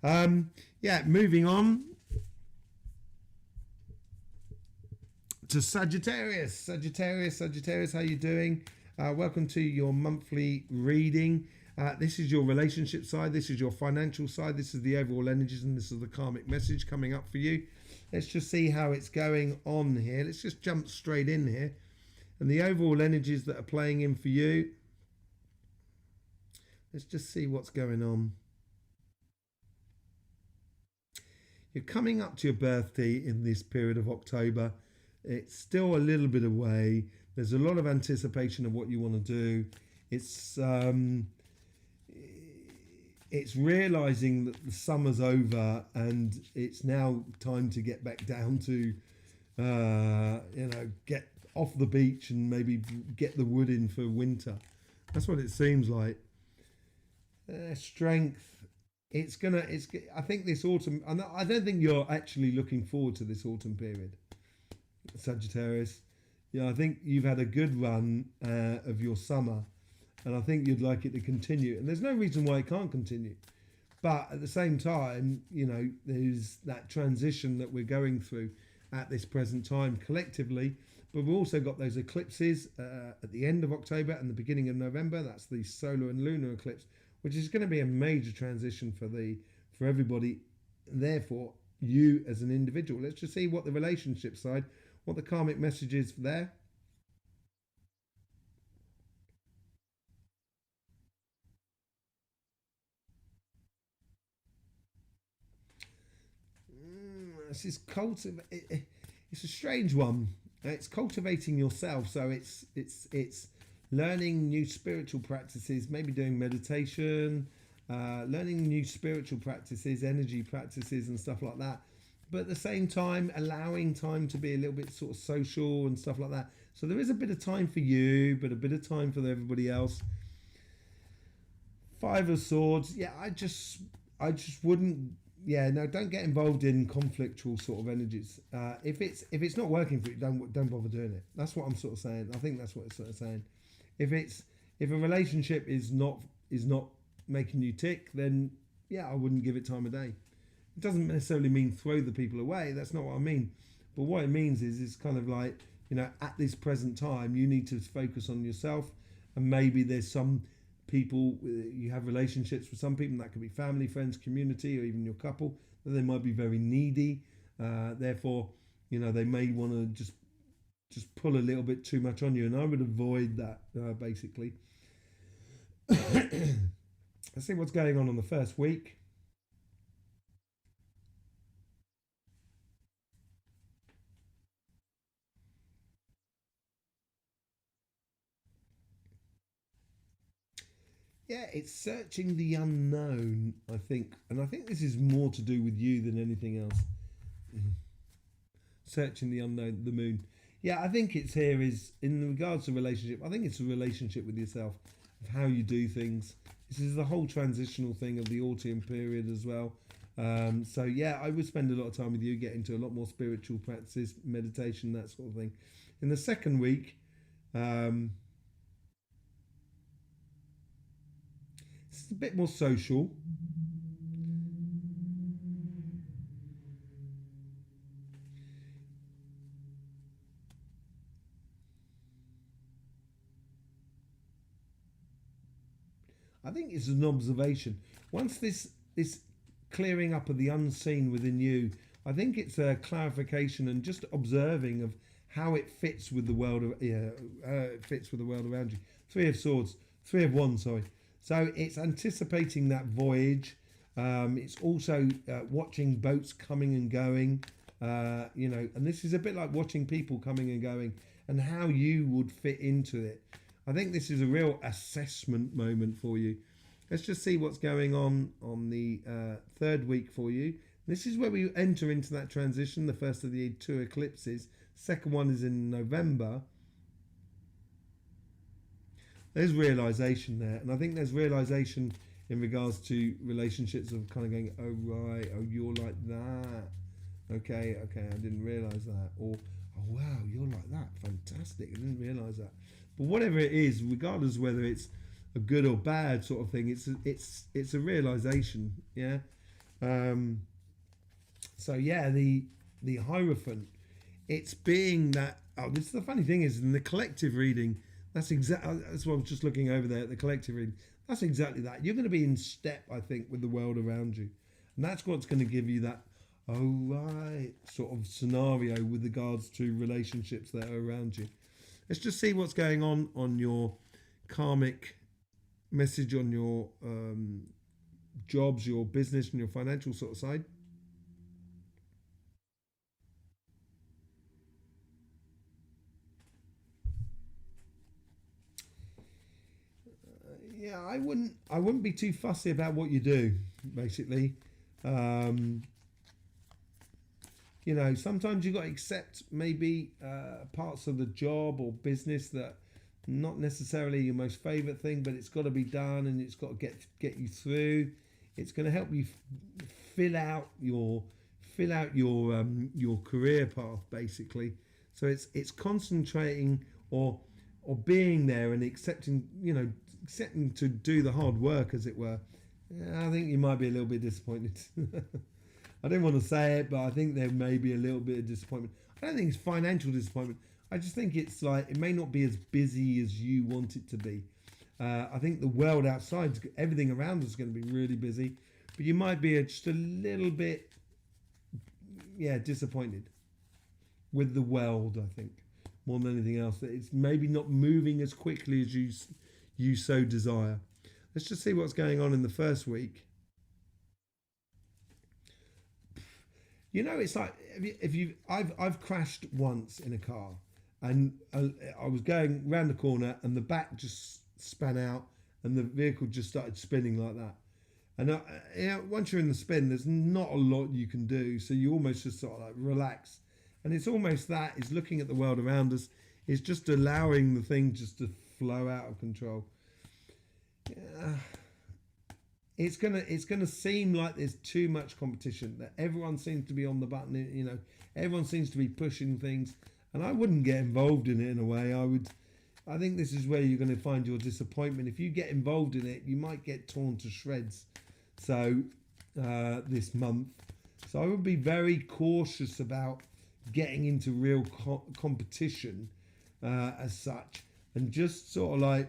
Yeah, moving on to Sagittarius. Sagittarius, how you doing? Welcome to your monthly reading. This is your relationship side, this is your financial side, this is the overall energies, and this is the karmic message coming up for you. Let's just see how it's going on here. Let's just jump straight in here. And the overall energies that are playing in for you. Let's just see what's going on. You're coming up to your birthday in this period of October. It's still a little bit away. There's a lot of anticipation of what you want to do. It's realizing that the summer's over and it's now time to get back down to, get off the beach and maybe get the wood in for winter. That's what it seems like. Strength. I think this autumn, I don't think you're actually looking forward to this autumn period, Sagittarius. Yeah, I think you've had a good run of your summer, and I think you'd like it to continue. And there's no reason why it can't continue. But at the same time, there's that transition that we're going through at this present time collectively. But we've also got those eclipses at the end of October and the beginning of November. That's the solar and lunar eclipse, which is going to be a major transition for everybody. Therefore, you as an individual. Let's just see what the relationship side, what the karmic message is there. This is it's a strange one. It's cultivating yourself. So it's learning new spiritual practices, maybe doing meditation, learning new spiritual practices, energy practices and stuff like that. But at the same time, allowing time to be a little bit sort of social and stuff like that. So there is a bit of time for you, but a bit of time for everybody else. Five of Swords. Yeah, I just wouldn't. Yeah, no, don't get involved in conflictual sort of energies. If it's not working for you, don't bother doing it. That's what I'm sort of saying. I think that's what it's sort of saying. If a relationship is not making you tick, then yeah, I wouldn't give it time of day. It doesn't necessarily mean throw the people away. That's not what I mean. But what it means is it's kind of like, at this present time, you need to focus on yourself. And maybe there's some people, you have relationships with some people, that could be family, friends, community, or even your couple, that they might be very needy. Therefore, they may want to just pull a little bit too much on you. And I would avoid that, basically. Let's see what's going on the first week. Yeah, it's searching the unknown, I think. And I think this is more to do with you than anything else. Searching the unknown, the moon. Yeah, I think it's here is, in regards to relationship, I think it's a relationship with yourself, of how you do things. This is the whole transitional thing of the autumn period as well. So yeah, I would spend a lot of time with you, get into a lot more spiritual practices, meditation, that sort of thing. In the second week, it's a bit more social. I think it's an observation. Once this clearing up of the unseen within you, I think it's a clarification and just observing of how it fits with the world around you. Three of Swords, Three of Wands, sorry. So it's anticipating that voyage. It's also watching boats coming and going, and this is a bit like watching people coming and going and how you would fit into it. I think this is a real assessment moment for you. Let's just see what's going on the third week for you. This is where we enter into that transition. The first of the two eclipses. Second one is in November. There's realization there, and I think there's realization in regards to relationships of kind of going, oh right, oh you're like that, okay, I didn't realize that, or oh wow, you're like that, fantastic, I didn't realize that. But whatever it is, regardless of whether it's a good or bad sort of thing, it's a realization, yeah. Um, so yeah, the Hierophant, it's being that. Oh, this is the funny thing is in the collective reading. That's exactly. That's what I was just looking over there at the collective reading. That's exactly that. You're going to be in step, I think, with the world around you, and that's what's going to give you that. Oh right, sort of scenario with regards to relationships that are around you. Let's just see what's going on your karmic message on your jobs, your business, and your financial sort of side. Yeah, I wouldn't be too fussy about what you do. Basically, um, sometimes you got to accept maybe parts of the job or business that not necessarily your most favorite thing, but it's got to be done and it's got to get you through. It's going to help you fill out your your career path basically. So it's concentrating or being there and accepting to do the hard work, as it were. Yeah, I think you might be a little bit disappointed. I don't want to say it, but I think there may be a little bit of disappointment. I don't think it's financial disappointment. I just think it's like it may not be as busy as you want it to be. I think the world outside, everything around us is going to be really busy, but you might be just a little bit, yeah, disappointed with the world. I think more than anything else, that it's maybe not moving as quickly as you so desire. Let's just see what's going on in the first week. It's like if you I've crashed once in a car, and I was going round the corner, and the back just span out, and the vehicle just started spinning like that. And once you're in the spin, there's not a lot you can do, so you almost just sort of like relax. And it's almost that is looking at the world around us, is just allowing the thing just to flow out of control. Yeah. It's gonna seem like there's too much competition, that everyone seems to be on the button, everyone seems to be pushing things, and I wouldn't get involved in it in a way. I think this is where you're going to find your disappointment. If you get involved in it, you might get torn to shreds. So this month, so I would be very cautious about getting into real competition as such. And just sort of like,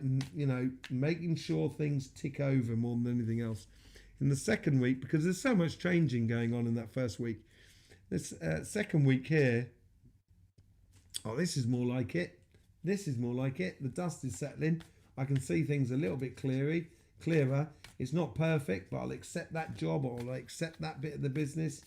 making sure things tick over more than anything else. In the second week, because there's so much changing going on in that first week. This second week here, this is more like it. This is more like it. The dust is settling. I can see things a little bit clearer. It's not perfect, but I'll accept that job, or I'll accept that bit of the business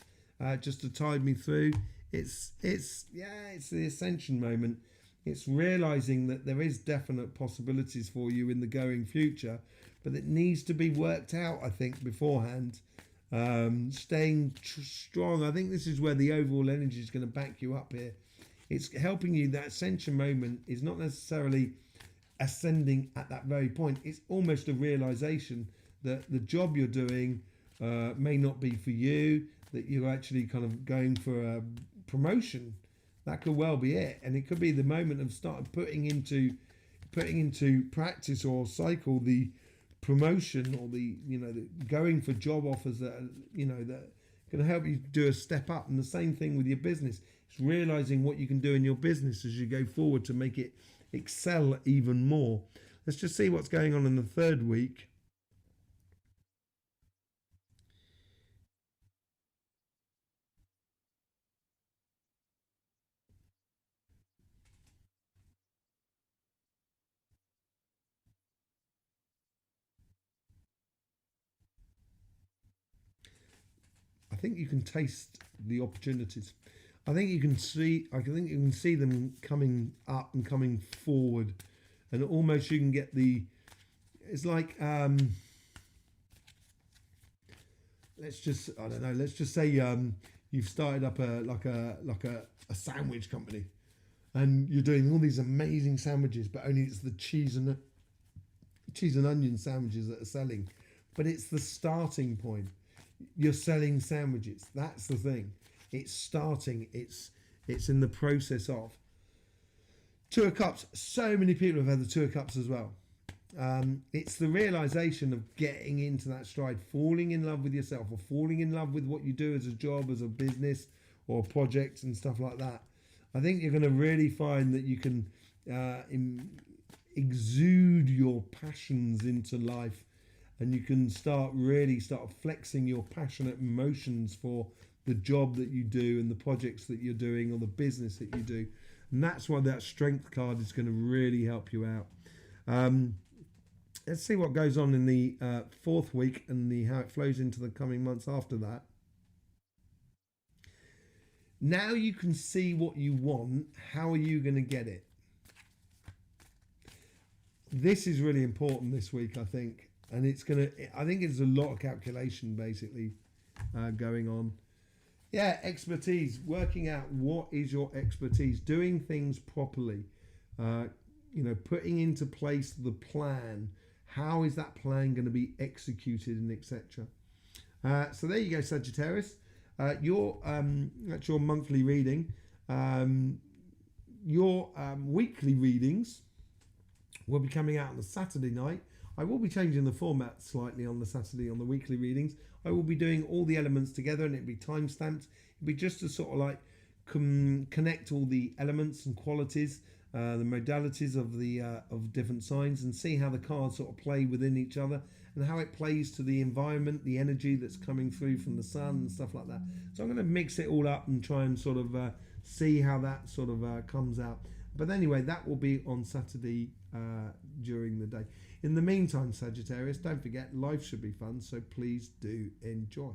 just to tide me through. It's the ascension moment. It's realizing that there is definite possibilities for you in the going future, but it needs to be worked out, I think, beforehand. Staying strong. I think this is where the overall energy is going to back you up here. It's helping you. That ascension moment is not necessarily ascending at that very point. It's almost a realization that the job you're doing may not be for you, that you're actually kind of going for a promotion. That could well be it, and it could be the moment of starting putting into practice or cycle the promotion, or the going for job offers that that can help you do a step up. And the same thing with your business. It's realizing what you can do in your business as you go forward to make it excel even more. Let's just see what's going on in the third week. I think you can taste the opportunities. I think you can see. I think you can see them coming up and coming forward, and almost you can get the. It's like let's just I don't know. Let's just say you've started up a sandwich company, and you're doing all these amazing sandwiches, but only it's the cheese and onion sandwiches that are selling, but it's the starting point. You're selling sandwiches. That's the thing. It's starting. It's in the process of. Two of Cups. So many people have had the Two of Cups as well. It's the realization of getting into that stride, falling in love with yourself, or falling in love with what you do as a job, as a business, or projects and stuff like that. I think you're going to really find that you can exude your passions into life, and you can start flexing your passionate emotions for the job that you do and the projects that you're doing or the business that you do. And that's why that strength card is going to really help you out. Let's see what goes on in the fourth week and how it flows into the coming months after that. Now you can see what you want. How are you going to get it? This is really important this week, I think. And I think it's a lot of calculation basically going on. Yeah, expertise, working out what is your expertise, doing things properly, putting into place the plan. How is that plan going to be executed, and etc. So there you go, Sagittarius. That's your monthly reading. Your weekly readings will be coming out on the Saturday night. I will be changing the format slightly on the Saturday on the weekly readings. I will be doing all the elements together, and it'll be time stamped. It'll be just to sort of like connect all the elements and qualities, the modalities of different signs, and see how the cards sort of play within each other, and how it plays to the environment, the energy that's coming through from the sun and stuff like that. So I'm going to mix it all up and try and sort of see how that sort of comes out. But anyway, that will be on Saturday during the day. In the meantime, Sagittarius, don't forget, life should be fun, so please do enjoy.